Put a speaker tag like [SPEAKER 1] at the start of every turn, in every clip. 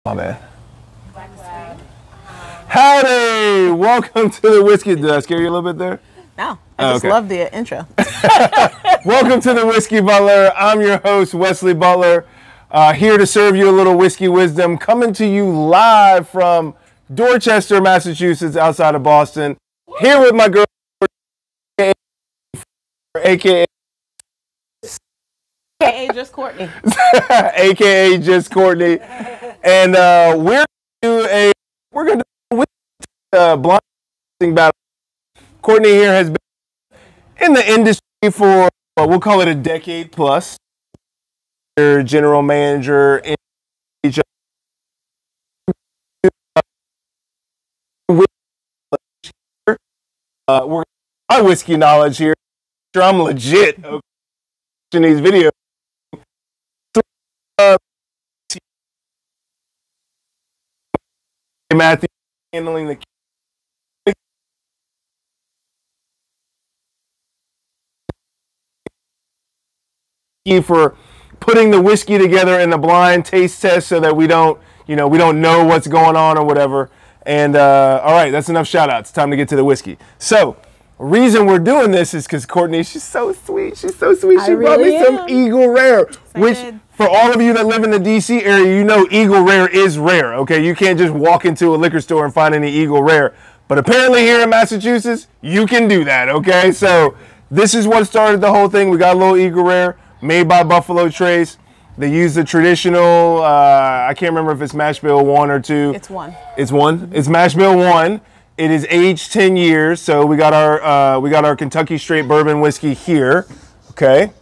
[SPEAKER 1] My bad. Howdy! Welcome to the Whiskey. Did I scare you a little bit there?
[SPEAKER 2] No, I just love the intro.
[SPEAKER 1] Welcome to the Whiskey Butler. I'm your host, Wesley Butler, here to serve you a little whiskey wisdom, coming to you live from Dorchester, Massachusetts, outside of Boston. Here with my girl, aka
[SPEAKER 2] just Courtney.
[SPEAKER 1] aka just Courtney, and we're gonna do a blind tasting battle. Courtney here has been in the industry for we'll call it a decade plus. General manager in we're my whiskey knowledge here. I'm legit in these videos. Matthew handling the key for putting the whiskey together in the blind taste test so that we don't know what's going on or whatever. And all right, that's enough shout outs. Time to get to the whiskey. So the reason we're doing this is because Courtney, she's so sweet. She's so sweet. She brought me some Eagle Rare, which for all of you that live in the DC area, you know Eagle Rare is rare, okay? You can't just walk into a liquor store and find any Eagle Rare. But apparently here in Massachusetts, you can do that, okay? So this is what started the whole thing. We got a little Eagle Rare made by Buffalo Trace. They use the traditional, I can't remember if it's mash bill 1 or 2.
[SPEAKER 2] It's 1.
[SPEAKER 1] It's 1? It's mash bill 1. It is aged 10 years, so we got our Kentucky straight bourbon whiskey here, okay?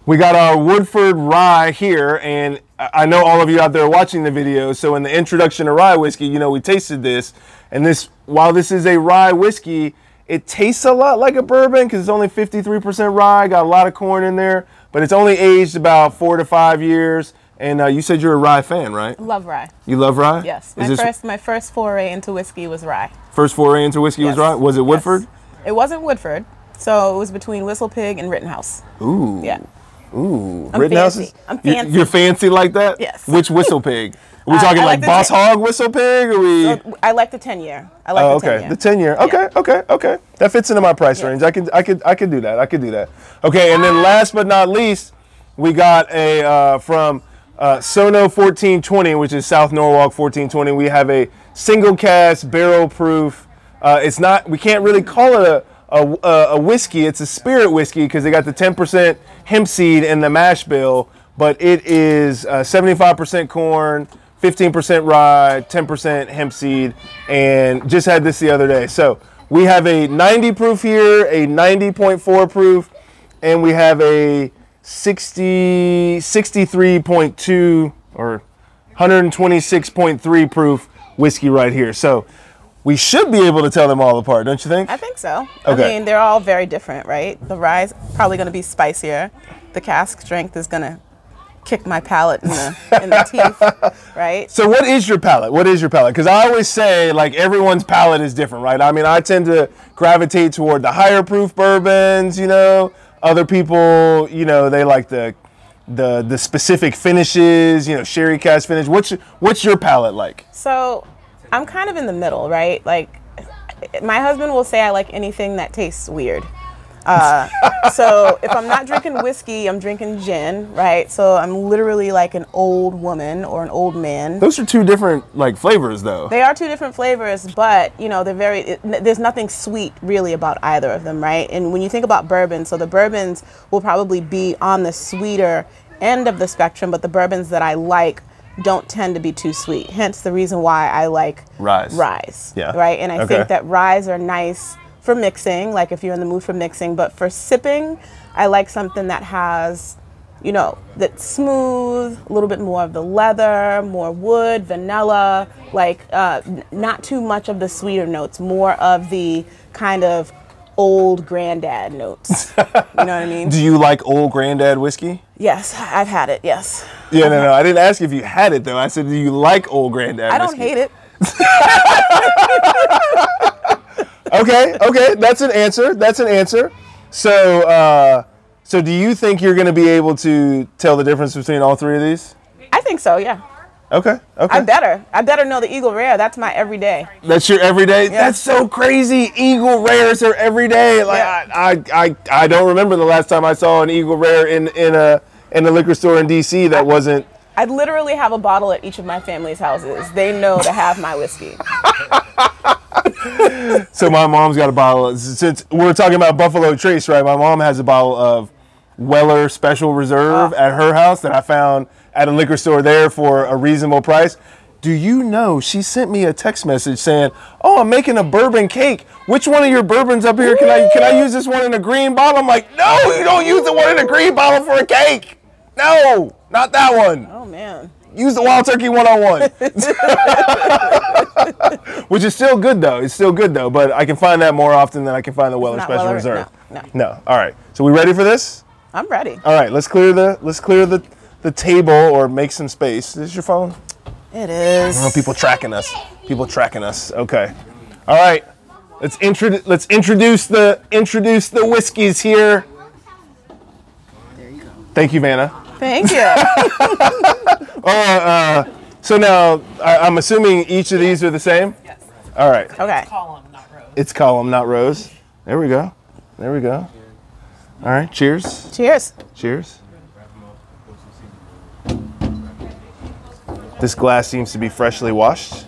[SPEAKER 1] We got our Woodford Rye here, and I know all of you out there watching the video, so in the introduction to rye whiskey, we tasted this, and while this is a rye whiskey, it tastes a lot like a bourbon because it's only 53% rye, got a lot of corn in there, but it's only aged about 4 to 5 years. And you said you're a rye fan, right?
[SPEAKER 2] Love rye.
[SPEAKER 1] You love rye?
[SPEAKER 2] Yes. My first foray into whiskey was rye.
[SPEAKER 1] First foray into whiskey was rye? Was it Woodford?
[SPEAKER 2] Yes. It wasn't Woodford. So it was between Whistle Pig and Rittenhouse.
[SPEAKER 1] Ooh.
[SPEAKER 2] Yeah.
[SPEAKER 1] Ooh.
[SPEAKER 2] I'm
[SPEAKER 1] Rittenhouse?
[SPEAKER 2] fancy. I'm fancy.
[SPEAKER 1] You're fancy like that?
[SPEAKER 2] Yes.
[SPEAKER 1] Which Whistle Pig? Are we talking like Boss Hog Whistle Pig? Or
[SPEAKER 2] I like the 10-year. I like the 10-year.
[SPEAKER 1] The 10-year. Okay, okay. That fits into my price range. I could do that. I could do that. Okay, and then last but not least, we got a from Sono 1420, which is South Norwalk 1420. We have a single cask barrel proof. We can't really call it a whiskey. It's a spirit whiskey because they got the 10% hemp seed in the mash bill, but it is 75% corn, 15% rye, 10% hemp seed, and just had this the other day. So we have a 90 proof here, a 90.4 proof, and we have a 63.2 or 126.3 proof whiskey right here. So we should be able to tell them all apart, don't you think?
[SPEAKER 2] I think so.
[SPEAKER 1] Okay.
[SPEAKER 2] I mean, they're all very different, right? The rye's probably going to be spicier. The cask strength is going to kick my palate in the teeth, right?
[SPEAKER 1] So what is your palate? Because I always say, like, everyone's palate is different, right? I mean, I tend to gravitate toward the higher proof bourbons, Other people, they like the specific finishes, sherry cask finish. What's your palate like?
[SPEAKER 2] So I'm kind of in the middle, right? Like, my husband will say I like anything that tastes weird. So if I'm not drinking whiskey, I'm drinking gin, right? So I'm literally like an old woman or an old man.
[SPEAKER 1] Those are two different flavors, though.
[SPEAKER 2] They are two different flavors, but there's nothing sweet really about either of them, right? And when you think about bourbon, so the bourbons will probably be on the sweeter end of the spectrum, but the bourbons that I like don't tend to be too sweet. Hence the reason why I like ryes. Yeah. Right? And I think that ryes are nice for mixing, like if you're in the mood for mixing, but for sipping, I like something that has, that's smooth, a little bit more of the leather, more wood, vanilla, not too much of the sweeter notes, more of the kind of old granddad notes. You know what I mean?
[SPEAKER 1] Do you like old granddad whiskey?
[SPEAKER 2] Yes, I've had it, yes.
[SPEAKER 1] Yeah, no, I didn't ask if you had it, though. I said, do you like old granddad whiskey?
[SPEAKER 2] I don't hate it.
[SPEAKER 1] Okay, that's an answer. So do you think you're going to be able to tell the difference between all three of these?
[SPEAKER 2] I think so, yeah.
[SPEAKER 1] Okay. Okay.
[SPEAKER 2] I better know the Eagle Rare. That's my everyday.
[SPEAKER 1] That's your everyday.
[SPEAKER 2] Yeah.
[SPEAKER 1] That's so crazy. Eagle Rares are everyday. Like I don't remember the last time I saw an Eagle Rare in a liquor store in DC that wasn't.
[SPEAKER 2] I literally have a bottle at each of my family's houses. They know to have my whiskey.
[SPEAKER 1] So my mom's got a bottle. Since we're talking about Buffalo Trace, right? My mom has a bottle of Weller Special Reserve at her house that I found at a liquor store there for a reasonable price. Do you know she sent me a text message saying, "Oh, I'm making a bourbon cake. Which one of your bourbons up here can I use this one in a green bottle?" I'm like, "No, you don't use the one in a green bottle for a cake. No, not that one.
[SPEAKER 2] Oh man.
[SPEAKER 1] Use the Wild Turkey 101." Which is still good though. It's still good though, but I can find that more often than I can find the Weller Special Reserve. No. All right. So we ready for this?
[SPEAKER 2] I'm ready.
[SPEAKER 1] All right. Let's clear the table or make some space. Is this your phone?
[SPEAKER 2] It is.
[SPEAKER 1] Oh, people tracking us. People tracking us. Okay. All right. Let's introduce the whiskeys here.
[SPEAKER 3] There you go.
[SPEAKER 1] Thank you, Vanna.
[SPEAKER 2] Thank you.
[SPEAKER 1] So now I'm assuming each of these are the same.
[SPEAKER 3] Yes.
[SPEAKER 1] All right.
[SPEAKER 2] Okay.
[SPEAKER 3] Column, not row.
[SPEAKER 1] It's column, not rows. There we go. There we go. All right. Cheers.
[SPEAKER 2] Cheers.
[SPEAKER 1] Cheers. This glass seems to be freshly washed.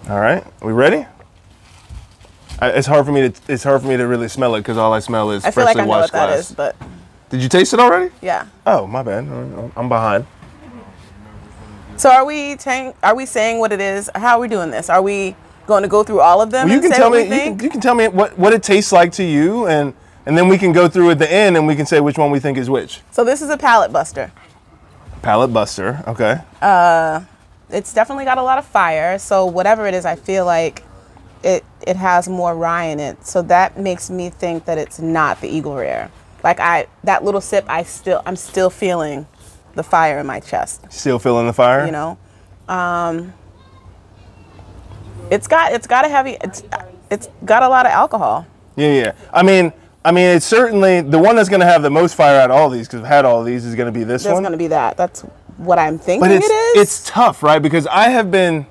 [SPEAKER 1] All right. Are we ready? It's hard for me to really smell it because all I smell is
[SPEAKER 2] I feel
[SPEAKER 1] freshly
[SPEAKER 2] like I know
[SPEAKER 1] washed
[SPEAKER 2] what that
[SPEAKER 1] glass.
[SPEAKER 2] is, but
[SPEAKER 1] Did you taste it already?
[SPEAKER 2] yeah.
[SPEAKER 1] Oh, my bad. I'm behind.
[SPEAKER 2] So are we saying what it is? How are we doing this? Are we going to go through all of them?
[SPEAKER 1] Well, you
[SPEAKER 2] and
[SPEAKER 1] can
[SPEAKER 2] say
[SPEAKER 1] tell
[SPEAKER 2] what
[SPEAKER 1] me.
[SPEAKER 2] we think?
[SPEAKER 1] You can tell me what it tastes like to you, and then we can go through at the end, and we can say which one we think is which.
[SPEAKER 2] So this is a palate buster.
[SPEAKER 1] Palate buster. Okay.
[SPEAKER 2] It's definitely got a lot of fire. So whatever it is, I feel like it has more rye in it. So that makes me think that it's not the Eagle Rare. Like that little sip, I'm still feeling the fire in my chest.
[SPEAKER 1] Still feeling the fire.
[SPEAKER 2] You know, it's got a lot of alcohol.
[SPEAKER 1] Yeah. I mean, it's certainly the one that's going to have the most fire out of all these, because I've had all these, is going to be this one.
[SPEAKER 2] There's going to be that. That's what I'm thinking.
[SPEAKER 1] But
[SPEAKER 2] it is.
[SPEAKER 1] it's tough, right? Because I have been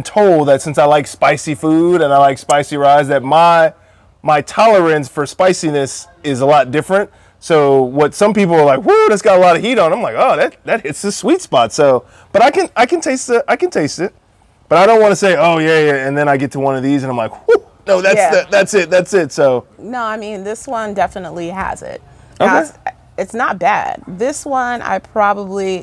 [SPEAKER 1] told that since I like spicy food and I like spicy ryes, that my tolerance for spiciness is a lot different. So what some people are like, whoo, that's got a lot of heat on. I'm like, oh, that hits the sweet spot. So, but I can taste it. But I don't want to say, oh yeah, and then I get to one of these and I'm like, whoo, no, that's it. So
[SPEAKER 2] no, I mean this one definitely has it.
[SPEAKER 1] Okay.
[SPEAKER 2] It's not bad. This one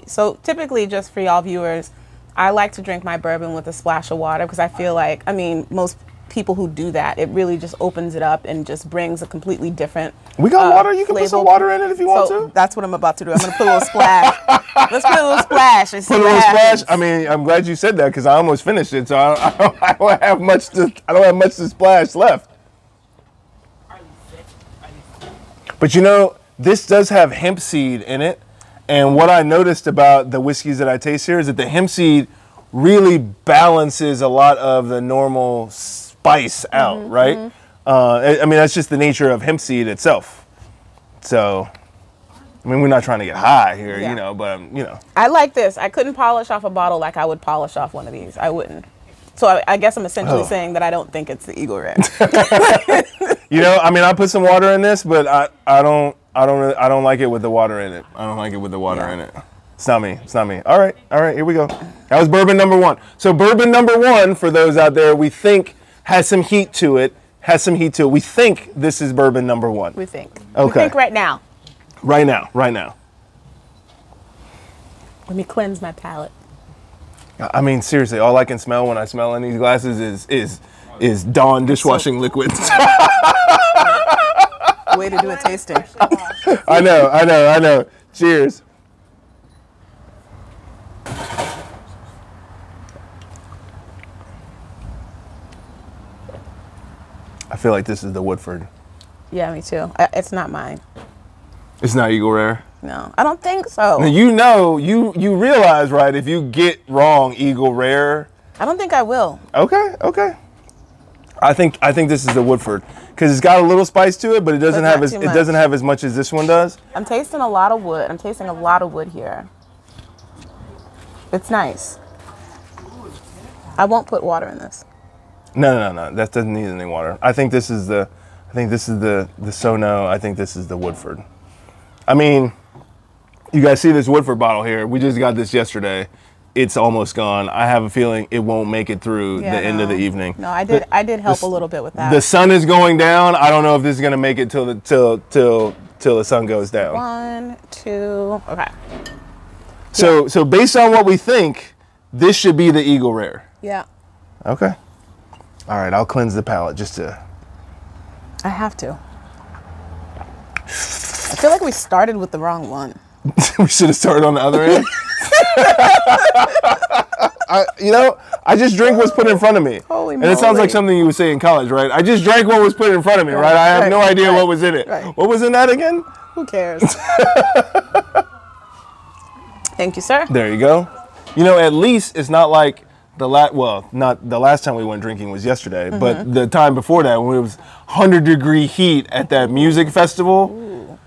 [SPEAKER 2] so typically, just for y'all viewers, I like to drink my bourbon with a splash of water because I feel like, I mean, most people who do that, it really just opens it up and just brings a completely different
[SPEAKER 1] we got water. You can put some water in it if you want to.
[SPEAKER 2] That's what I'm about to do. I'm going to put a little splash. Let's put a little splash. And see
[SPEAKER 1] Put a
[SPEAKER 2] what
[SPEAKER 1] little
[SPEAKER 2] happens.
[SPEAKER 1] splash. I mean, I'm glad you said that because I almost finished it, so I don't have much to splash left. But you know, this does have hemp seed in it, and what I noticed about the whiskeys that I taste here is that the hemp seed really balances a lot of the normal spice out, right? I mean, that's just the nature of hemp seed itself. So, I mean, we're not trying to get high here,
[SPEAKER 2] Yeah.
[SPEAKER 1] you know, but, you know.
[SPEAKER 2] I like this. I couldn't polish off a bottle like I would polish off one of these. I wouldn't. So I guess I'm essentially saying that I don't think it's the Eagle Rare.
[SPEAKER 1] You know, I mean, I put some water in this, but I don't like it with the water in it. I don't like it with the water in it. It's not me. All right, here we go. That was bourbon number one. So bourbon number one, for those out there, we think has some heat to it. We think this is bourbon number one.
[SPEAKER 2] We think.
[SPEAKER 1] Okay.
[SPEAKER 2] We think right now.
[SPEAKER 1] Right now.
[SPEAKER 2] Let me cleanse my palate.
[SPEAKER 1] I mean, seriously, all I can smell when I smell in these glasses is Dawn dishwashing liquid.
[SPEAKER 2] Way to do a tasting.
[SPEAKER 1] I know. Cheers. I feel like this is the Woodford.
[SPEAKER 2] Yeah, me too. It's not mine.
[SPEAKER 1] It's not Eagle Rare.
[SPEAKER 2] No, I don't think so.
[SPEAKER 1] Now, you know, you realize, right, if you get wrong Eagle Rare.
[SPEAKER 2] I don't think I will.
[SPEAKER 1] Okay. I think this is the Woodford because it's got a little spice to it, but it doesn't
[SPEAKER 2] But
[SPEAKER 1] have
[SPEAKER 2] not
[SPEAKER 1] as
[SPEAKER 2] too
[SPEAKER 1] it
[SPEAKER 2] much.
[SPEAKER 1] doesn't have as much as this one does.
[SPEAKER 2] I'm tasting a lot of wood. I'm tasting a lot of wood here. It's nice. I won't put water in this.
[SPEAKER 1] No. That doesn't need any water. I think this is the Sono. I think this is the Woodford. I mean, you guys see this Woodford bottle here? We just got this yesterday. It's almost gone. I have a feeling it won't make it through the end of the evening.
[SPEAKER 2] No, I did help a little bit with that.
[SPEAKER 1] The sun is going down. I don't know if this is gonna make it till the sun goes down.
[SPEAKER 2] 1, 2, okay.
[SPEAKER 1] So based on what we think, this should be the Eagle Rare.
[SPEAKER 2] Yeah.
[SPEAKER 1] Okay. All right, I'll cleanse the palate just to.
[SPEAKER 2] I have to. I feel like we started with the wrong one.
[SPEAKER 1] We should have started on the other end. I just drink what's put in front of me.
[SPEAKER 2] Holy
[SPEAKER 1] and it sounds
[SPEAKER 2] moly.
[SPEAKER 1] like something you would say in college, right? I just drank what was put in front of me, right? I have no idea what was in it.
[SPEAKER 2] Right.
[SPEAKER 1] What was in that again?
[SPEAKER 2] Who cares? Thank you, sir.
[SPEAKER 1] There you go. At least it's not like not the last time we went drinking was yesterday, but the time before that when it was 100-degree heat at that music festival. Ooh.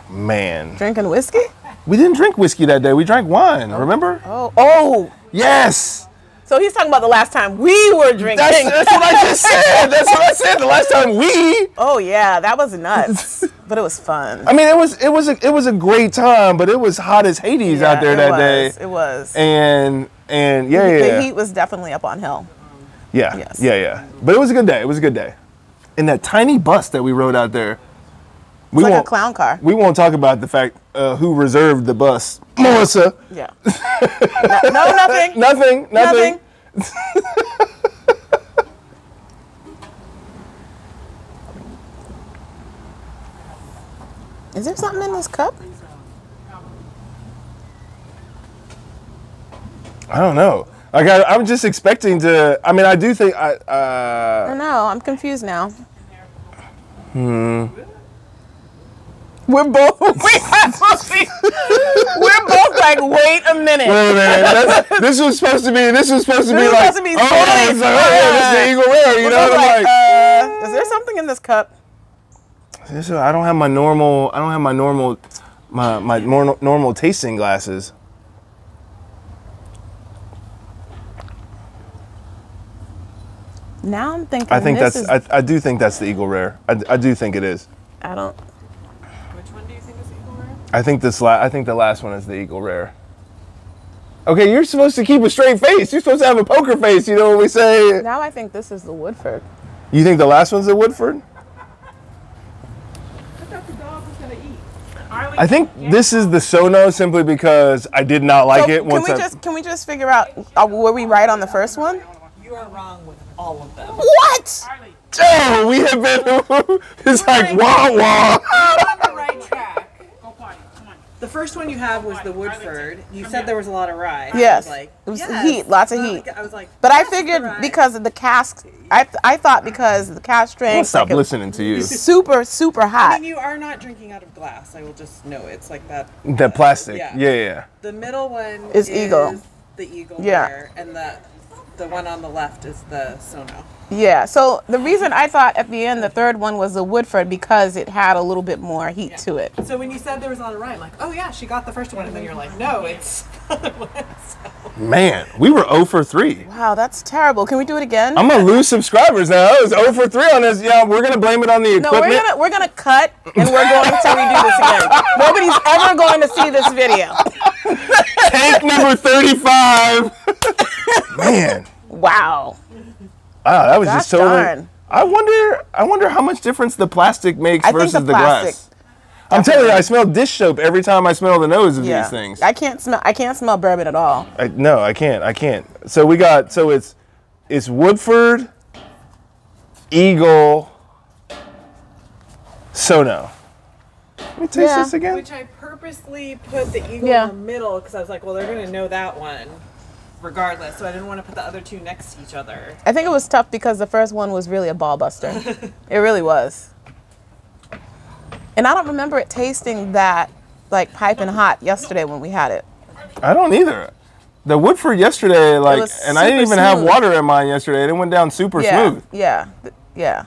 [SPEAKER 1] Man.
[SPEAKER 2] Drinking whiskey?
[SPEAKER 1] We didn't drink whiskey that day. We drank wine, remember?
[SPEAKER 2] Oh.
[SPEAKER 1] Yes.
[SPEAKER 2] So he's talking about the last time we were drinking.
[SPEAKER 1] That's what I just said. That's what I said. The last time we.
[SPEAKER 2] Oh yeah, that was nuts, but it was fun.
[SPEAKER 1] I mean, it was a great time, but it was hot as Hades out there that day.
[SPEAKER 2] It was.
[SPEAKER 1] And
[SPEAKER 2] The heat was definitely up on hill.
[SPEAKER 1] Yeah.
[SPEAKER 2] Yes.
[SPEAKER 1] Yeah. But it was a good day. It was a good day. And that tiny bus that we rode out there.
[SPEAKER 2] It's like a clown car.
[SPEAKER 1] We won't talk about the fact who reserved the bus. Melissa.
[SPEAKER 2] Yeah. Nothing.
[SPEAKER 1] Nothing.
[SPEAKER 2] Is there something in this cup?
[SPEAKER 1] I don't know. I'm just expecting to. I mean, I do think
[SPEAKER 2] I don't know. I'm confused now. We're both like, wait a minute.
[SPEAKER 1] Wait a minute. This was supposed to be like,
[SPEAKER 2] this is
[SPEAKER 1] the Eagle Rare, you know?
[SPEAKER 2] Is there something in this cup?
[SPEAKER 1] I don't have my normal normal tasting glasses.
[SPEAKER 2] Now I'm thinking.
[SPEAKER 1] I do think that's the Eagle Rare. I do think it is.
[SPEAKER 2] I don't.
[SPEAKER 3] Which one do you think is Eagle Rare?
[SPEAKER 1] I think the last one is the Eagle Rare. Okay, you're supposed to keep a straight face. You're supposed to have a poker face. You know what we say?
[SPEAKER 2] Now I think this is the Woodford.
[SPEAKER 1] You think the last one's the Woodford?
[SPEAKER 3] I thought the dog was gonna eat.
[SPEAKER 1] I think this is the Sono simply because I did not like it.
[SPEAKER 2] Can we just figure out were we right on the first one?
[SPEAKER 3] You are wrong with all of them.
[SPEAKER 2] What?
[SPEAKER 1] Oh, we have been. It's like wah wah.
[SPEAKER 3] You're on the right track. Go party. Come on. The first one you have was the Woodford. You said there was a lot of rye.
[SPEAKER 2] Yes.
[SPEAKER 3] I was like,
[SPEAKER 2] It was
[SPEAKER 3] yes.
[SPEAKER 2] heat, lots of heat.
[SPEAKER 3] I was like,
[SPEAKER 2] But I
[SPEAKER 3] yes,
[SPEAKER 2] figured
[SPEAKER 3] the rye.
[SPEAKER 2] because of the cask, I thought because the cask
[SPEAKER 1] I'll
[SPEAKER 2] strength,
[SPEAKER 1] stop
[SPEAKER 2] like, it was
[SPEAKER 1] listening to you.
[SPEAKER 2] super
[SPEAKER 3] I
[SPEAKER 2] hot.
[SPEAKER 3] mean, you are not drinking out of glass. I will just know it's like that.
[SPEAKER 1] That plastic.
[SPEAKER 3] Yeah.
[SPEAKER 1] Yeah.
[SPEAKER 3] The middle one
[SPEAKER 2] Is Eagle.
[SPEAKER 3] The Eagle
[SPEAKER 2] Yeah.
[SPEAKER 3] Rare, and the one on the left is the Sono.
[SPEAKER 2] Yeah. So the reason I thought at the end the third one was the Woodford because it had a little bit more heat to it.
[SPEAKER 3] So when you said there was a lot of rye, I'm like, oh yeah, she got the first one, and then you're like, no, it's the other one.
[SPEAKER 1] Man, we were 0 for 3.
[SPEAKER 2] Wow, that's terrible. Can we do it again?
[SPEAKER 1] I'm gonna lose subscribers now. I was 0 for 3 on this. Yeah, we're gonna blame it on the
[SPEAKER 2] No,
[SPEAKER 1] equipment.
[SPEAKER 2] we're gonna cut and we're going to redo this again. Nobody's ever going to see this video.
[SPEAKER 1] Take number 35. Man.
[SPEAKER 2] Wow.
[SPEAKER 1] Wow, that was
[SPEAKER 2] Gosh
[SPEAKER 1] just totally.
[SPEAKER 2] darn.
[SPEAKER 1] I wonder how much difference the plastic makes
[SPEAKER 2] I think
[SPEAKER 1] versus
[SPEAKER 2] the
[SPEAKER 1] the
[SPEAKER 2] plastic,
[SPEAKER 1] glass. I'm telling you, I smell dish soap every time I smell the nose of these things.
[SPEAKER 2] I can't smell bourbon at all.
[SPEAKER 1] No, I can't. So it's Woodford, Eagle, Sono. Let me taste this again.
[SPEAKER 3] Which I purposely put the Eagle
[SPEAKER 2] Yeah.
[SPEAKER 3] in the middle because I was like, well, they're gonna know that one regardless. So I didn't want to put the other two next to each other.
[SPEAKER 2] I think it was tough because the first one was really a ball buster. It really was. And I don't remember it tasting that like piping hot yesterday when we had it.
[SPEAKER 1] I don't either. The Woodford yesterday, like, and I didn't even have
[SPEAKER 2] smooth.
[SPEAKER 1] water in mine yesterday. It went down super smooth.
[SPEAKER 2] Yeah, yeah.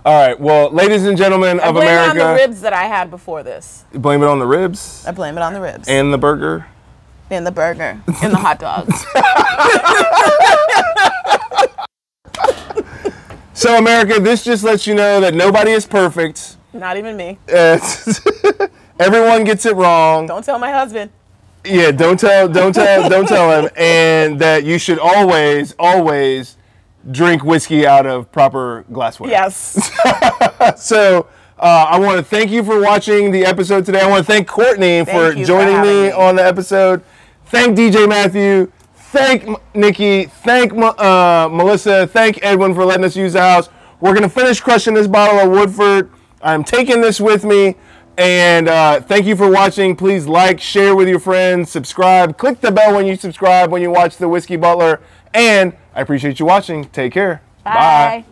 [SPEAKER 1] All right, well, ladies and gentlemen of
[SPEAKER 2] I blame
[SPEAKER 1] America.
[SPEAKER 2] it on the ribs that I had before this.
[SPEAKER 1] You blame it on the ribs?
[SPEAKER 2] I blame it on the ribs.
[SPEAKER 1] And the burger?
[SPEAKER 2] And the burger. And the hot dogs.
[SPEAKER 1] So, America, this just lets you know that nobody is perfect.
[SPEAKER 2] Not even me.
[SPEAKER 1] Everyone gets it wrong.
[SPEAKER 2] Don't tell my husband.
[SPEAKER 1] Yeah, don't tell him. And that you should always drink whiskey out of proper glassware.
[SPEAKER 2] Yes.
[SPEAKER 1] So I want to thank you for watching the episode today. I want to thank Courtney for joining me on the episode. Thank DJ Matthew. Thank Nikki. Thank Melissa. Thank Edwin for letting us use the house. We're going to finish crushing this bottle of Woodford. I'm taking this with me. And thank you for watching. Please like, share with your friends, subscribe. Click the bell when you subscribe, when you watch The Whiskey Butler. And I appreciate you watching. Take care.
[SPEAKER 2] Bye.